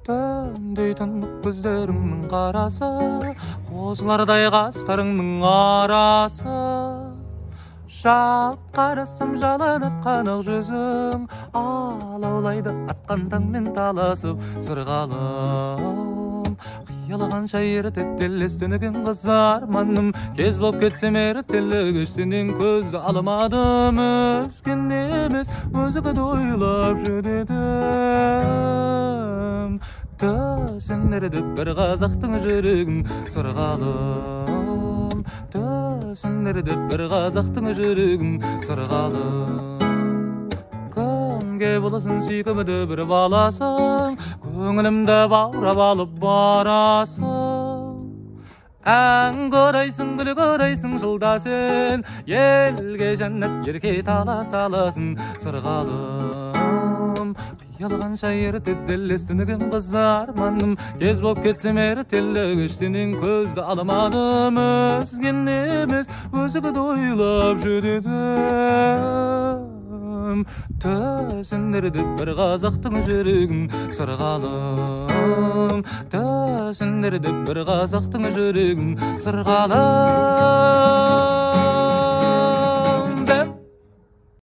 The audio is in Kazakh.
Төндей тұнық көздеріңнің қарасы, қозылардай қастарыңның арасы. Жалт қарасам жалынып қанық жүзің, алаулайды атқан таңмен таласып сырғалым. Қиялағанша ертеттелес түнігін қыз арманым, кез боп кетсем ертелігіштенен көз алмадым. Өзген емес өзігі ойлап жүдедім. Төсендерді бір қазақтың жүрегін сырғалым. Төсендерді бір қазақтың жүрегін сырғалым. Кімге боласын сүйкімді бір баласың, көңілімді баурап алып барасың. Ән көрейсің, гүл көрейсің жылда сен, елге жәннат ерке талас-таласын сырғалым. Қиялғанша ертеділес түнігін қыз арманым, кез боп кетсем ертелігіштенен көзді алмадым. Өзген емес өзігі ойлап жүдедім. Төсендерді бір қазақтың жүрегін сырғалым. Төсендерді бір қазақтың жүрегін сырғалым.